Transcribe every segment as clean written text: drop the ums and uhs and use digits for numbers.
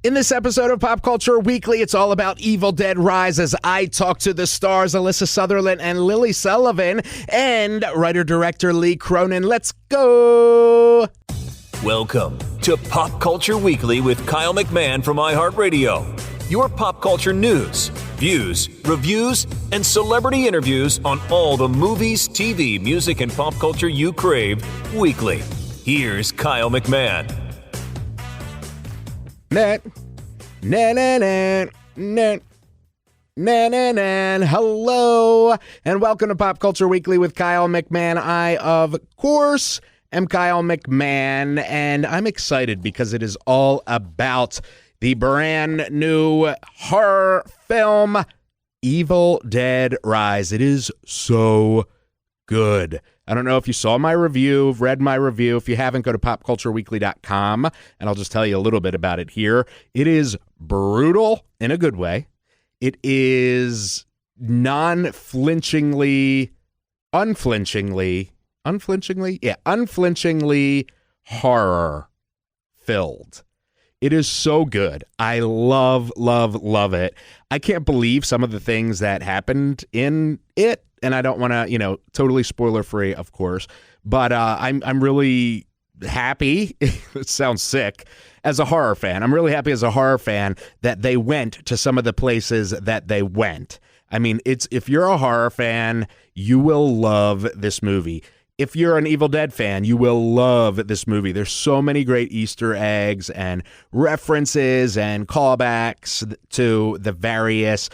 In this episode of Pop Culture Weekly, it's all about Evil Dead Rise as I talk to the stars Alyssa Sutherland and Lily Sullivan and writer-director Lee Cronin. Let's go! Welcome to Pop Culture Weekly with Kyle McMahon from iHeartRadio. Your pop culture news, views, reviews, and celebrity interviews on all the movies, TV, music, and pop culture you crave weekly. Here's Kyle McMahon. Hello, and welcome to Pop Culture Weekly with Kyle McMahon. I, of course, am Kyle McMahon, and I'm excited because it is all about the brand new horror film, Evil Dead Rise. It is so good. I don't know if you saw my review, read my review. If you haven't, go to popcultureweekly.com, and I'll just tell you a little bit about it here. It is brutal in a good way. It is unflinchingly horror-filled. It is so good. I love it. I can't believe some of the things that happened in it. And I don't want to, totally spoiler free, of course, but I'm really happy. It sounds sick as a horror fan. I'm really happy as a horror fan that they went to some of the places that they went. I mean, if you're a horror fan, you will love this movie. If you're an Evil Dead fan, you will love this movie. There's so many great Easter eggs and references and callbacks to the various,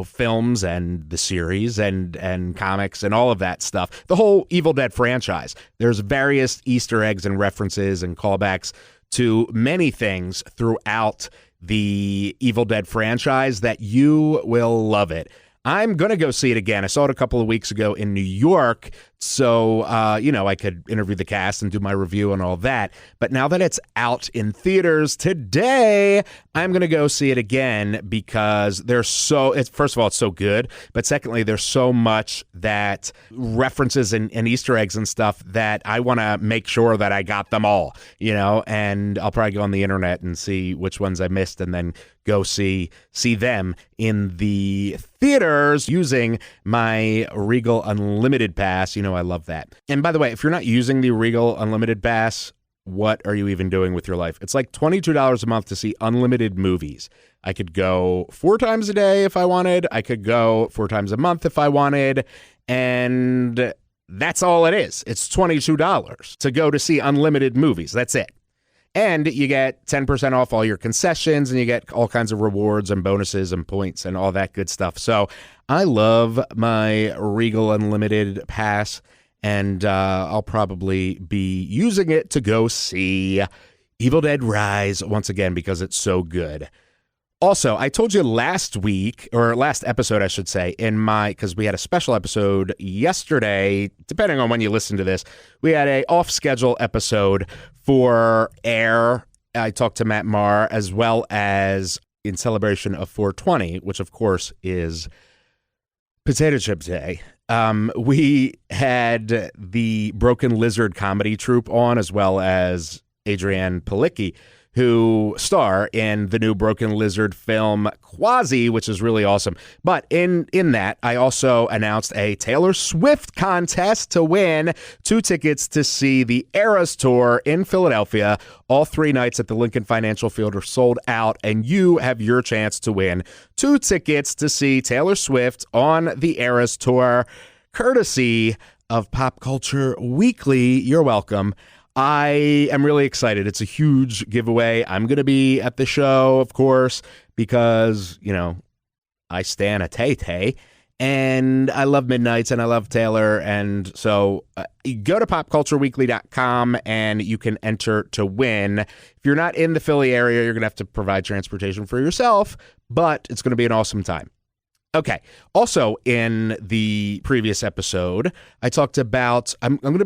films and the series and comics and all of that stuff. The whole Evil Dead franchise. There's various Easter eggs and references and callbacks to many things throughout the Evil Dead franchise that you will love it. I'm going to go see it again. I saw it a couple of weeks ago in New York, so, I could interview the cast and do my review and all that. But now that it's out in theaters today, I'm going to go see it again because first of all, it's so good. But secondly, there's so much that references and Easter eggs and stuff that I want to make sure that I got them all, and I'll probably go on the internet and see which ones I missed and then go see them in the theaters using my Regal Unlimited Pass. I love that. And by the way, if you're not using the Regal Unlimited Pass, what are you even doing with your life? It's like $22 a month to see unlimited movies. I could go 4 times a day if I wanted. I could go 4 times a month if I wanted. And that's all it is. It's $22 to go to see unlimited movies. That's it. And you get 10% off all your concessions, and you get all kinds of rewards and bonuses and points and all that good stuff. So I love my Regal Unlimited Pass, and I'll probably be using it to go see Evil Dead Rise once again because it's so good. Also, I told you last episode, I should say, because we had a special episode yesterday, depending on when you listen to this, we had a off-schedule episode for air. I talked to Matt Marr, as well as in celebration of 420, which of course is Potato Chip Day. We had the Broken Lizard comedy troupe on, as well as Adrienne Palicki, who star in the new Broken Lizard film Quasi, which is really awesome. But in that, I also announced a Taylor Swift contest to win 2 tickets to see the Eras Tour in Philadelphia. All 3 nights at the Lincoln Financial Field are sold out, and you have your chance to win 2 tickets to see Taylor Swift on the Eras Tour, courtesy of Pop Culture Weekly. You're welcome. I am really excited. It's a huge giveaway. I'm going to be at the show, of course, because, I stan a Tay-Tay, and I love Midnights, and I love Taylor, and so go to popcultureweekly.com, and you can enter to win. If you're not in the Philly area, you're going to have to provide transportation for yourself, but it's going to be an awesome time. Okay. Also, in the previous episode, I talked about I'm going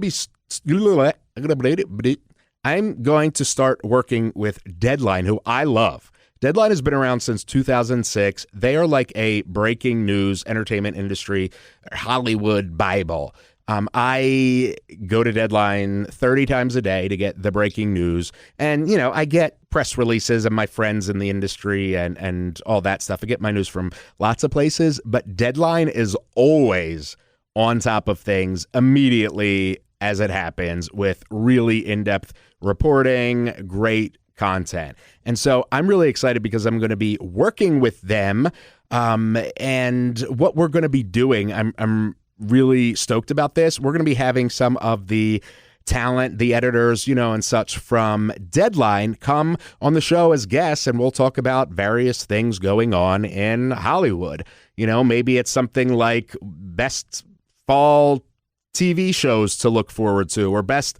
to start working with Deadline, who I love. Deadline has been around since 2006. They are like a breaking news entertainment industry Hollywood Bible. I go to Deadline 30 times a day to get the breaking news. And, I get press releases and my friends in the industry and all that stuff. I get my news from lots of places, but Deadline is always on top of things immediately as it happens with really in-depth reporting, great content. And so I'm really excited because I'm going to be working with them. And what we're going to be doing, I'm really stoked about this. We're going to be having some of the talent, the editors, and such from Deadline come on the show as guests, and we'll talk about various things going on in Hollywood. Maybe it's something like best fall TV shows to look forward to, or best,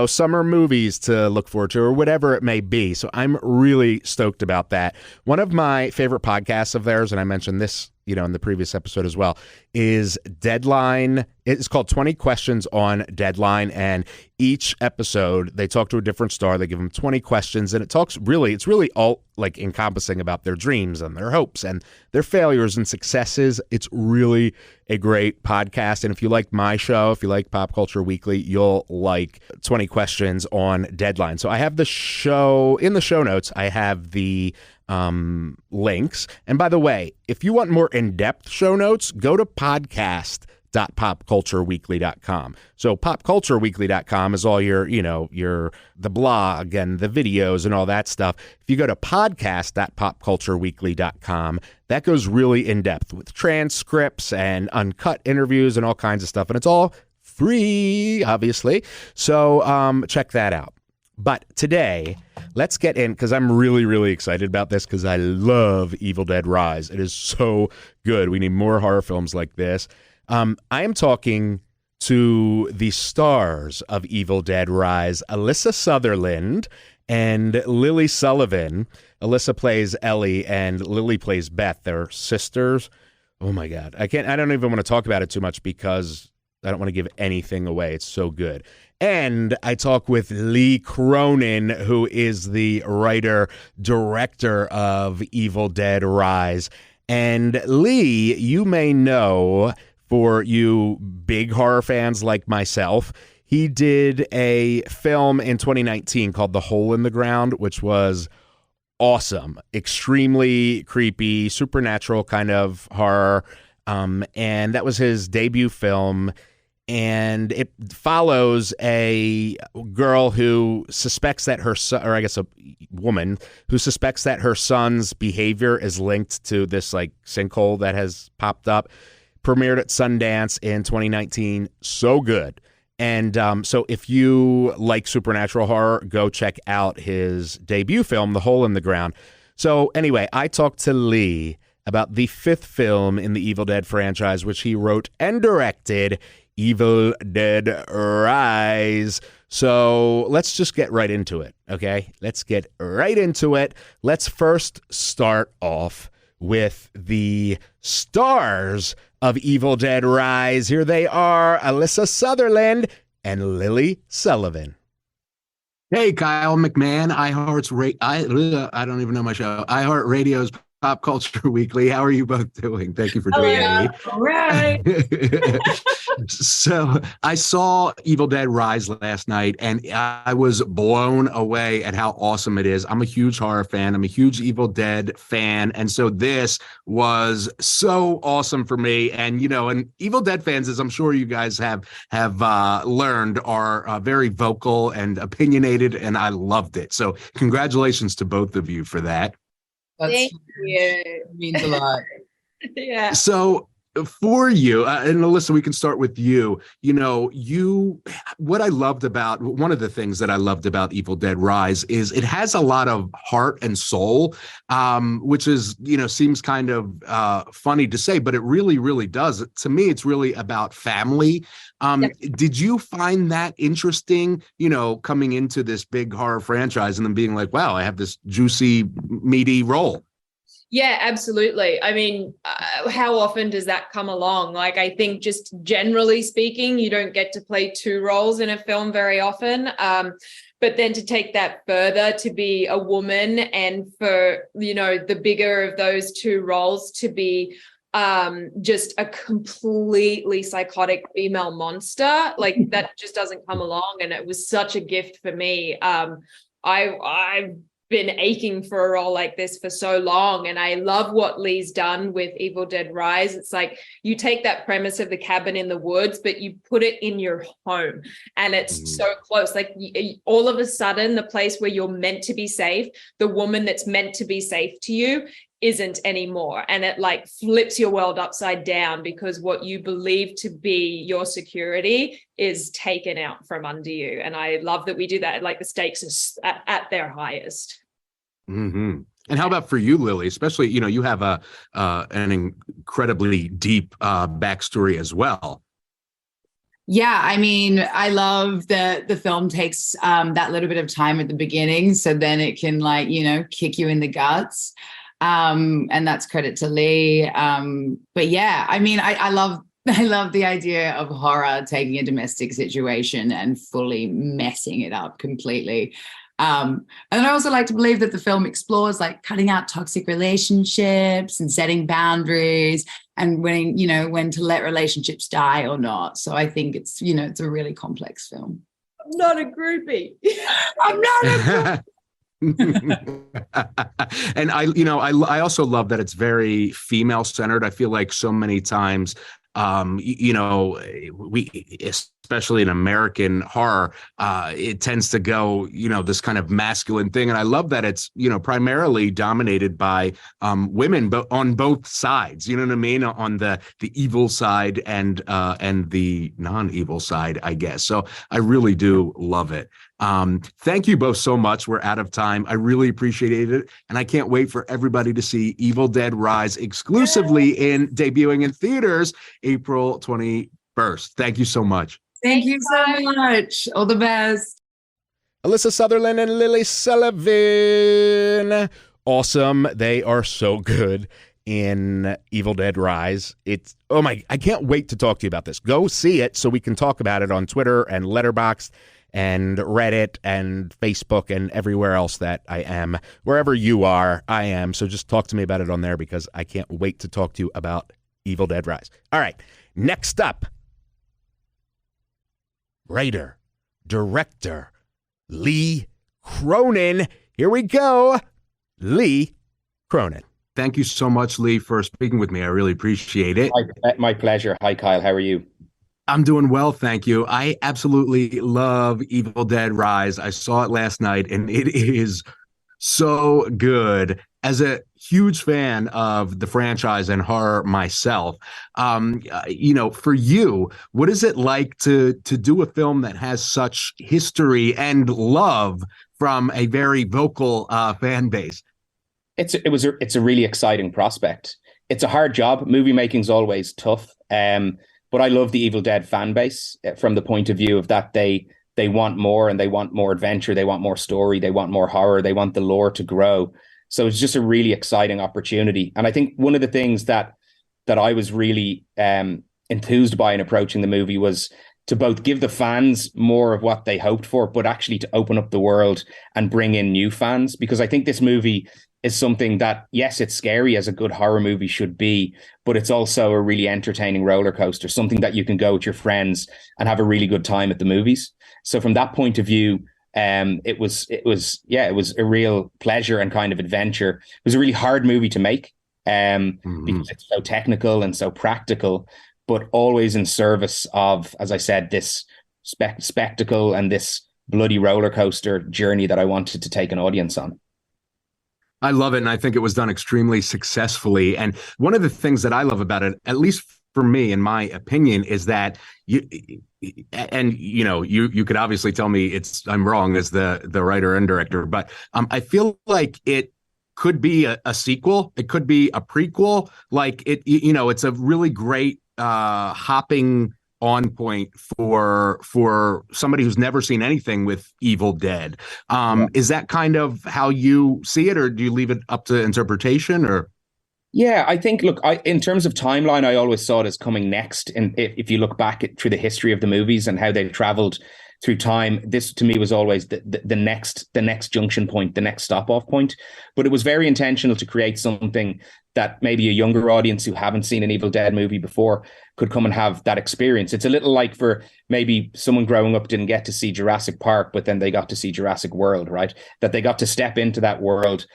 summer movies to look forward to, or whatever it may be. So I'm really stoked about that. One of my favorite podcasts of theirs, and I mentioned this, in the previous episode as well, is Deadline. It's called 20 Questions on Deadline. And each episode, they talk to a different star. They give them 20 questions. And it's really all like encompassing about their dreams and their hopes and their failures and successes. It's really a great podcast. And if you like my show, if you like Pop Culture Weekly, you'll like 20 Questions on Deadline. So I have the show in the show notes. I have the links. And by the way, if you want more in-depth show notes, go to podcast.popcultureweekly.com. So popcultureweekly.com is all your the blog and the videos and all that stuff. If you go to podcast.popcultureweekly.com, that goes really in depth with transcripts and uncut interviews and all kinds of stuff. And it's all free, obviously. So check that out. But today, let's get in, because I'm really, really excited about this, because I love Evil Dead Rise. It is so good. We need more horror films like this. I am talking to the stars of Evil Dead Rise, Alyssa Sutherland and Lily Sullivan. Alyssa plays Ellie and Lily plays Beth. They're sisters. Oh my God. I don't even want to talk about it too much because I don't want to give anything away. It's so good. And I talk with Lee Cronin, who is the writer-director of Evil Dead Rise. And Lee, you may know, for you big horror fans like myself, he did a film in 2019 called The Hole in the Ground, which was awesome, extremely creepy, supernatural kind of horror. And that was his debut film. And it follows a girl who suspects that her son, or I guess a woman who suspects that her son's behavior is linked to this like sinkhole that has popped up. Premiered at Sundance in 2019. So good. And so if you like supernatural horror, go check out his debut film, The Hole in the Ground. So anyway, I talked to Lee about the fifth film in the Evil Dead franchise, which he wrote and directed, Evil Dead Rise. So let's just get right into it, okay? Let's get right into it. Let's first start off with the stars of Evil Dead Rise. Here they are, Alyssa Sutherland and Lily Sullivan. Hey, Kyle McMahon, I don't even know my show. iHeartRadio's Pop Culture Weekly. How are you both doing? Thank you for joining me. All right. So I saw Evil Dead Rise last night, and I was blown away at how awesome it is. I'm a huge horror fan. I'm a huge Evil Dead fan. And so this was so awesome for me. And, and Evil Dead fans, as I'm sure you guys have learned, are very vocal and opinionated, and I loved it. So congratulations to both of you for that. Thank you. Means a lot. Yeah. So for you, and Alyssa, we can start with you. One of the things that I loved about Evil Dead Rise is it has a lot of heart and soul, which is, seems kind of funny to say, but it really, really does. To me, it's really about family. Did you find that interesting, coming into this big horror franchise and then being like, wow, I have this juicy, meaty role? Yeah, absolutely. I mean, how often does that come along? Like, I think just generally speaking, you don't get to play two roles in a film very often. But then to take that further, to be a woman and for, the bigger of those two roles to be just a completely psychotic female monster. Like that just doesn't come along. And it was such a gift for me. I've been aching for a role like this for so long, and I love what Lee's done with Evil Dead Rise. It's like you take that premise of the cabin in the woods, but you put it in your home, and it's so close. Like all of a sudden, the place where you're meant to be safe, the woman that's meant to be safe to you isn't anymore, and it like flips your world upside down because what you believe to be your security is taken out from under you. And I love that we do that. Like the stakes are at their highest. And how about for you, Lily? Especially, you have an incredibly deep backstory as well. Yeah, I mean, I love that the film takes that little bit of time at the beginning, so then it can kick you in the guts. And that's credit to Lee. But yeah, I mean, I love the idea of horror taking a domestic situation and fully messing it up completely. And I also like to believe that the film explores like cutting out toxic relationships and setting boundaries and when to let relationships die or not. So I think it's a really complex film. I'm not a groupie. I'm not a groupie. And I also love that it's very female centered. I feel like so many times, we, especially in American horror, it tends to go, this kind of masculine thing. And I love that it's, primarily dominated by women, but on both sides, you know what I mean? On the evil side and the non-evil side, I guess. So I really do love it. Thank you both so much. We're out of time. I really appreciate it. And I can't wait for everybody to see Evil Dead Rise exclusively debuting in theaters April 21st. Thank you so much. Thank you so much. All the best. Alyssa Sutherland and Lily Sullivan. Awesome. They are so good in Evil Dead Rise. I can't wait to talk to you about this. Go see it so we can talk about it on Twitter and Letterboxd and Reddit and Facebook and everywhere else that I am. Wherever you are, I am. So just talk to me about it on there because I can't wait to talk to you about Evil Dead Rise. All right. Next up, writer, director, Lee Cronin. Here we go. Lee Cronin. Thank you so much, Lee, for speaking with me. I really appreciate it. My pleasure. Hi, Kyle. How are you? I'm doing well, thank you. I absolutely love Evil Dead Rise. I saw it last night, and it is so good. As a huge fan of the franchise and horror myself, for you, what is it like to do a film that has such history and love from a very vocal fan base? It's a really exciting prospect. It's a hard job. Movie making's always tough. But I love the Evil Dead fan base from the point of view of that they want more and they want more adventure. They want more story. They want more horror. They want the lore to grow. So it's just a really exciting opportunity. And I think one of the things that I was really enthused by in approaching the movie was to both give the fans more of what they hoped for, but actually to open up the world and bring in new fans. Because I think this movie is something that, yes, it's scary as a good horror movie should be, but it's also a really entertaining roller coaster, something that you can go with your friends and have a really good time at the movies. So from that point of view, it was a real pleasure and kind of adventure. It was a really hard movie to make because it's so technical and so practical, but always in service of, as I said, this spectacle and this bloody roller coaster journey that I wanted to take an audience on. I love it, and I think it was done extremely successfly. And one of the things that I love about it, at least for me, in my opinion, is that you could obviously tell me I'm wrong as the writer and director, but I feel like it could be a sequel, it could be a prequel. Like it's a really great hopping on point for somebody who's never seen anything with Evil Dead. Is that kind of how you see it, or do you leave it up to interpretation? Or yeah, I think, look, in terms of timeline, I always saw it as coming next. And if you look back through the history of the movies and how they've traveled through time. This to me was always the next junction point, the next stop off point. But it was very intentional to create something that maybe a younger audience who haven't seen an Evil Dead movie before could come and have that experience. It's a little like for maybe someone growing up didn't get to see Jurassic Park, but then they got to see Jurassic World, right? That they got to step into that world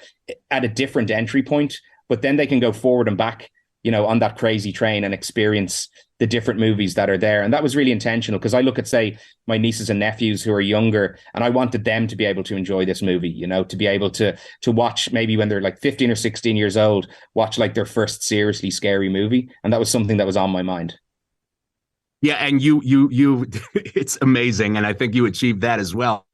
at a different entry point, but then they can go forward and back, on that crazy train and experience the different movies that are there. And that was really intentional, because I look at, say, my nieces and nephews who are younger, and I wanted them to be able to enjoy this movie, to be able to watch, maybe when they're like 15 or 16 years old, watch like their first seriously scary movie. And that was something that was on my mind. Yeah, and you, it's amazing, and I think you achieved that as well.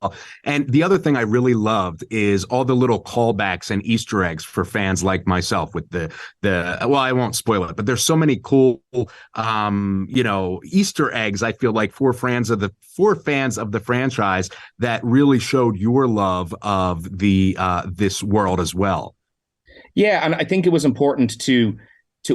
And the other thing I really loved is all the little callbacks and Easter eggs for fans like myself. With the well, I won't spoil it, but there's so many cool, Easter eggs. I feel like for fans of the franchise that really showed your love of the this world as well. Yeah, and I think it was important to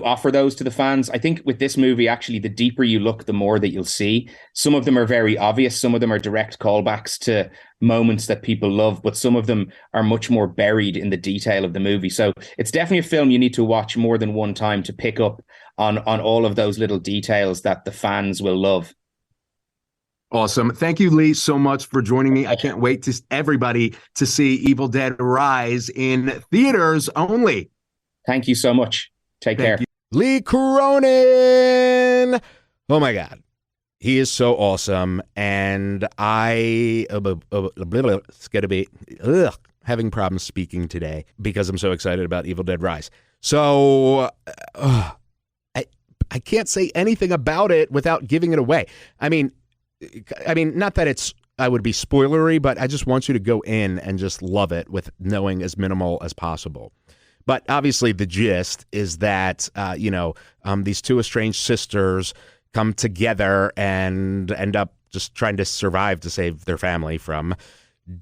offer those to the fans. I think with this movie, actually, the deeper you look, the more that you'll see. Some of them are very obvious. Some of them are direct callbacks to moments that people love, but some of them are much more buried in the detail of the movie. So it's definitely a film you need to watch more than one time to pick up on all of those little details that the fans will love. Awesome. Thank you, Lee, so much for joining me. I can't wait to everybody to see Evil Dead Rise in theaters only. Thank you so much. Take care. Lee Cronin. Oh my God. He is so awesome. And I it's going to be having problems speaking today because I'm so excited about Evil Dead Rise. So I can't say anything about it without giving it away. I mean, not that I would be spoilery, but I just want you to go in and just love it with knowing as minimal as possible. But obviously the gist is that, these two estranged sisters come together and end up just trying to survive to save their family from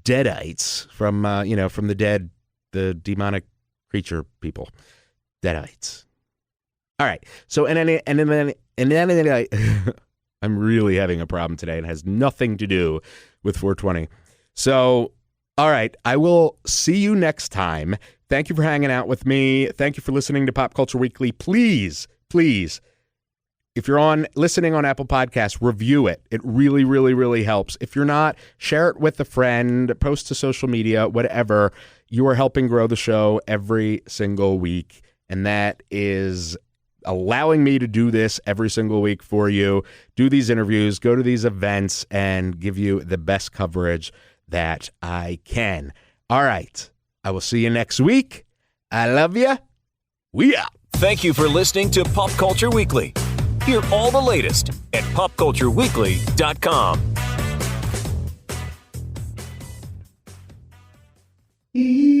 deadites, from the dead, the demonic creature people, deadites. All right. So, and then I'm really having a problem today and it has nothing to do with 420. So, all right. I will see you next time. Thank you for hanging out with me. Thank you for listening to Pop Culture Weekly. Please, if you're listening on Apple Podcasts, review it. It really, really, really helps. If you're not, share it with a friend, post to social media, whatever. You are helping grow the show every single week. And that is allowing me to do this every single week for you, do these interviews, go to these events, and give you the best coverage that I can. All right. I will see you next week. I love you. We out. Thank you for listening to Pop Culture Weekly. Hear all the latest at popcultureweekly.com.